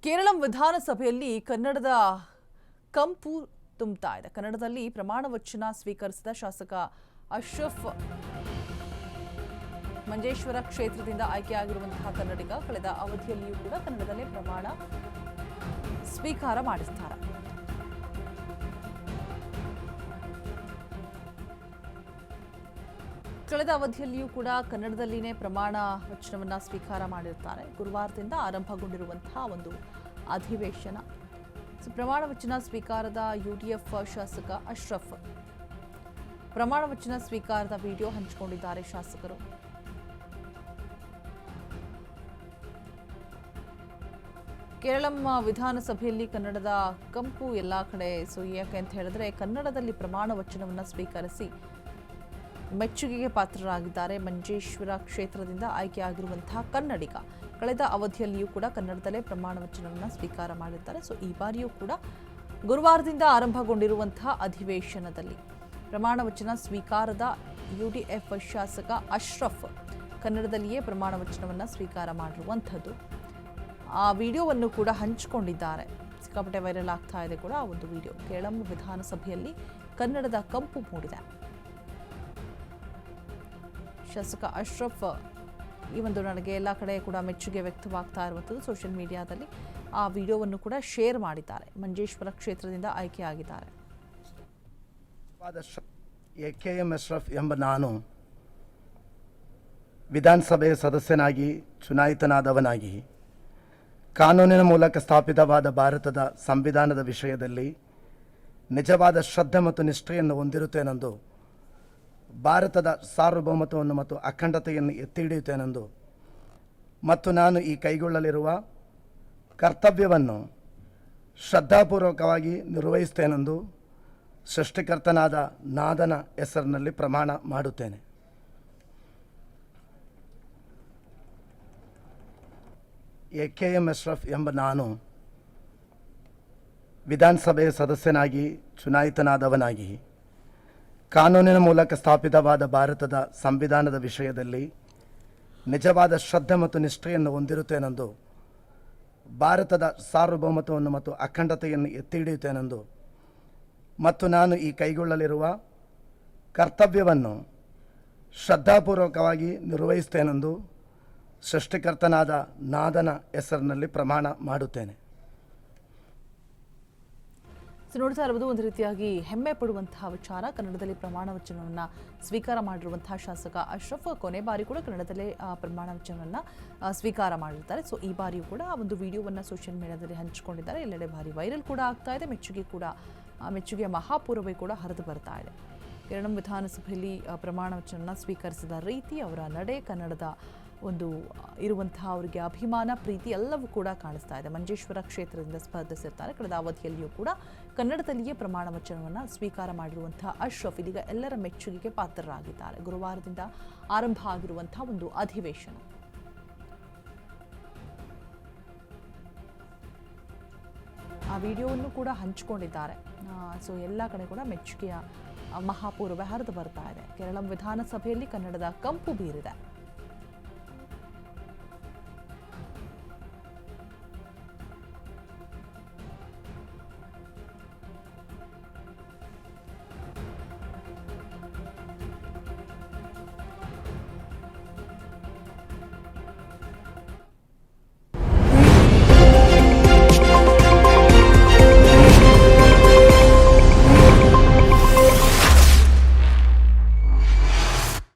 ಕೇರಳ ವಿಧಾನಸಭೆಯಲ್ಲಿ ಕನ್ನಡದ ಕಂಪು ತುಂಬುತ್ತಾ ಇದೆ. ಕನ್ನಡದಲ್ಲಿ ಪ್ರಮಾಣ ವಚನ ಸ್ವೀಕರಿಸಿದ ಶಾಸಕ ಅಶ್ರಫ್ ಮಂಜೇಶ್ವರ ಕ್ಷೇತ್ರದಿಂದ ಆಯ್ಕೆಯಾಗಿರುವಂತಹ ಕನ್ನಡಿಗ ಕಳೆದ ಅವಧಿಯಲ್ಲಿಯೂ ಕೂಡ ಕನ್ನಡದಲ್ಲೇ ಪ್ರಮಾಣ ಸ್ವೀಕಾರ ಮಾಡಿದ್ದಾರೆ. ಕಳೆದ ಅವಧಿಯಲ್ಲಿಯೂ ಕೂಡ ಕನ್ನಡದಲ್ಲಿನೇ ಪ್ರಮಾಣ ವಚನವನ್ನ ಸ್ವೀಕಾರ ಮಾಡಿರ್ತಾರೆ. ಗುರುವಾರದಿಂದ ಆರಂಭಗೊಂಡಿರುವಂತಹ ಒಂದು ಅಧಿವೇಶನ. ಪ್ರಮಾಣ ವಚನ ಸ್ವೀಕಾರದ ಯುಡಿಎಫ್ ಶಾಸಕ ಅಶ್ರಫ್ ಪ್ರಮಾಣ ವಚನ ಸ್ವೀಕಾರದ ವಿಡಿಯೋ ಹಂಚಿಕೊಂಡಿದ್ದಾರೆ ಶಾಸಕರು. ಕೇರಳ ವಿಧಾನಸಭೆಯಲ್ಲಿ ಕನ್ನಡದ ಕಂಪು ಎಲ್ಲಾ ಕಡೆ. ಯಾಕೆ ಅಂತ ಹೇಳಿದ್ರೆ ಕನ್ನಡದಲ್ಲಿ ಪ್ರಮಾಣ ವಚನವನ್ನ ಸ್ವೀಕರಿಸಿ ಮೆಚ್ಚುಗೆಗೆ ಪಾತ್ರರಾಗಿದ್ದಾರೆ. ಮಂಜೇಶ್ವರ ಕ್ಷೇತ್ರದಿಂದ ಆಯ್ಕೆಯಾಗಿರುವಂತಹ ಕನ್ನಡಿಗ ಕಳೆದ ಅವಧಿಯಲ್ಲಿಯೂ ಕೂಡ ಕನ್ನಡದಲ್ಲೇ ಪ್ರಮಾಣ ವಚನವನ್ನು ಸ್ವೀಕಾರ ಮಾಡಿದ್ದಾರೆ. ಈ ಬಾರಿಯೂ ಕೂಡ ಗುರುವಾರದಿಂದ ಆರಂಭಗೊಂಡಿರುವಂತಹ ಅಧಿವೇಶನದಲ್ಲಿ ಪ್ರಮಾಣ ವಚನ ಸ್ವೀಕಾರದ ಯುಡಿಎಫ್ ಶಾಸಕ ಅಶ್ರಫ್ ಕನ್ನಡದಲ್ಲಿಯೇ ಪ್ರಮಾಣ ವಚನವನ್ನು ಸ್ವೀಕಾರ ಮಾಡಿರುವಂಥದ್ದು. ಆ ವಿಡಿಯೋವನ್ನು ಕೂಡ ಹಂಚಿಕೊಂಡಿದ್ದಾರೆ. ಸಿಕ್ಕಾಪಟ್ಟೆ ವೈರಲ್ ಆಗ್ತಾ ಇದೆ ಕೂಡ ಆ ಒಂದು ವಿಡಿಯೋ. ಕೇರಳ ವಿಧಾನಸಭೆಯಲ್ಲಿ ಕನ್ನಡದ ಕಂಪು ಮೂಡಿದೆ. ಶಾಸಕ ಅಶ್ರಫ್ ಈ ಒಂದು ನನಗೆ ಎಲ್ಲ ಕಡೆ ಕೂಡ ಮೆಚ್ಚುಗೆ ವ್ಯಕ್ತವಾಗ್ತಾ ಇರುವಂಥದ್ದು. ಸೋಷಿಯಲ್ ಮೀಡಿಯಾದಲ್ಲಿ ಆ ವಿಡಿಯೋವನ್ನು ಕೂಡ ಶೇರ್ ಮಾಡಿದ್ದಾರೆ. ಮಂಜೇಶ್ವರ ಕ್ಷೇತ್ರದಿಂದ ಆಯ್ಕೆಯಾಗಿದ್ದಾರೆ. KM ಅಶ್ರಫ್ ಎಂಬ ನಾನು ವಿಧಾನಸಭೆಯ ಸದಸ್ಯನಾಗಿ ಚುನಾಯಿತನಾದವನಾಗಿ ಕಾನೂನಿನ ಮೂಲಕ ಸ್ಥಾಪಿತವಾದ ಭಾರತದ ಸಂವಿಧಾನದ ವಿಷಯದಲ್ಲಿ ನಿಜವಾದ ಶ್ರದ್ಧೆ ಮತ್ತು ನಿಷ್ಠೆಯನ್ನು ಹೊಂದಿರುತ್ತೇನೆಂದು, ಭಾರತದ ಸಾರ್ವಭೌಮತ್ವವನ್ನು ಮತ್ತು ಅಖಂಡತೆಯನ್ನು ಎತ್ತಿ ಹಿಡಿಯುತ್ತೇನೆಂದು ಮತ್ತು ನಾನು ಈ ಕೈಗೊಳ್ಳಲಿರುವ ಕರ್ತವ್ಯವನ್ನು ಶ್ರದ್ಧಾಪೂರ್ವಕವಾಗಿ ನಿರ್ವಹಿಸುತ್ತೇನೆಂದು ಸೃಷ್ಟಿಕರ್ತನಾದ ನಾದನ ಹೆಸರಿನಲ್ಲಿ ಪ್ರಮಾಣ ಮಾಡುತ್ತೇನೆ. KM ಅಶ್ರಫ್ ಎಂಬ ನಾನು ವಿಧಾನಸಭೆಯ ಸದಸ್ಯನಾಗಿ ಚುನಾಯಿತನಾದವನಾಗಿ ಕಾನೂನಿನ ಮೂಲಕ ಸ್ಥಾಪಿತವಾದ ಭಾರತದ ಸಂವಿಧಾನದ ವಿಷಯದಲ್ಲಿ ನಿಜವಾದ ಶ್ರದ್ಧೆ ಮತ್ತು ನಿಷ್ಠೆಯನ್ನು ಹೊಂದಿರುತ್ತೇನೆಂದು, ಭಾರತದ ಸಾರ್ವಭೌಮತ್ವವನ್ನು ಮತ್ತು ಅಖಂಡತೆಯನ್ನು ಎತ್ತಿ ಹಿಡಿಯುತ್ತೇನೆಂದು ಮತ್ತು ನಾನು ಈ ಕೈಗೊಳ್ಳಲಿರುವ ಕರ್ತವ್ಯವನ್ನು ಶ್ರದ್ಧಾಪೂರ್ವಕವಾಗಿ ನಿರ್ವಹಿಸುತ್ತೇನೆಂದು ಸೃಷ್ಟಿಕರ್ತನಾದ ನಾದನ ಹೆಸರಿನಲ್ಲಿ ಪ್ರಮಾಣ ಮಾಡುತ್ತೇನೆ. ನೋಡ್ತಾ ಇರುವುದು ಒಂದು ರೀತಿಯಾಗಿ ಹೆಮ್ಮೆ ಪಡುವಂತಹ ವಿಚಾರ. ಕನ್ನಡದಲ್ಲಿ ಪ್ರಮಾಣ ವಚನವನ್ನು ಸ್ವೀಕಾರ ಮಾಡಿರುವಂತಹ ಶಾಸಕ ಅಶ್ರಫ್ ಕೊನೆ ಬಾರಿ ಕೂಡ ಕನ್ನಡದಲ್ಲೇ ಪ್ರಮಾಣ ವಚನವನ್ನು ಸ್ವೀಕಾರ ಮಾಡಿರ್ತಾರೆ. ಈ ಬಾರಿಯೂ ಕೂಡ ಆ ಒಂದು ವಿಡಿಯೋವನ್ನು ಸೋಷಿಯಲ್ ಮೀಡಿಯಾದಲ್ಲಿ ಹಂಚಿಕೊಂಡಿದ್ದಾರೆ. ಎಲ್ಲೆಡೆ ಭಾರಿ ವೈರಲ್ ಕೂಡ ಆಗ್ತಾ ಇದೆ. ಮೆಚ್ಚುಗೆಯ ಮಹಾಪೂರ್ವೇ ಕೂಡ ಹರಿದು ಬರ್ತಾ ಇದೆ. ಕೇರಳ ವಿಧಾನಸಭೆಯಲ್ಲಿ ಪ್ರಮಾಣ ವಚನವನ್ನು ಸ್ವೀಕರಿಸಿದ ರೀತಿ, ಅವರ ನಡೆ, ಕನ್ನಡದ ಒಂದು ಇರುವಂತಹ ಅವರಿಗೆ ಅಭಿಮಾನ, ಪ್ರೀತಿ ಎಲ್ಲವೂ ಕೂಡ ಕಾಣಿಸ್ತಾ ಇದೆ. ಮಂಜೇಶ್ವರ ಕ್ಷೇತ್ರದಿಂದ ಸ್ಪರ್ಧಿಸಿರ್ತಾರೆ. ಕಳೆದ ಅವಧಿಯಲ್ಲಿಯೂ ಕೂಡ ಕನ್ನಡದಲ್ಲಿಯೇ ಪ್ರಮಾಣ ವಚನವನ್ನು ಸ್ವೀಕಾರ ಮಾಡಿರುವಂತಹ ಅಶ್ರಫ್ ಇದೀಗ ಎಲ್ಲರ ಮೆಚ್ಚುಗೆಗೆ ಪಾತ್ರರಾಗಿದ್ದಾರೆ. ಗುರುವಾರದಿಂದ ಆರಂಭ ಆಗಿರುವಂತಹ ಒಂದು ಅಧಿವೇಶನ. ಆ ವಿಡಿಯೋವನ್ನು ಕೂಡ ಹಂಚಿಕೊಂಡಿದ್ದಾರೆ. ಎಲ್ಲ ಕಡೆ ಕೂಡ ಮೆಚ್ಚುಗೆಯ ಮಹಾಪೂರ್ವ ಹರಿದು ಬರ್ತಾ ಇದೆ. ಕೇರಳ ವಿಧಾನಸಭೆಯಲ್ಲಿ ಕನ್ನಡದ ಕಂಪು ಬೀರಿದೆ.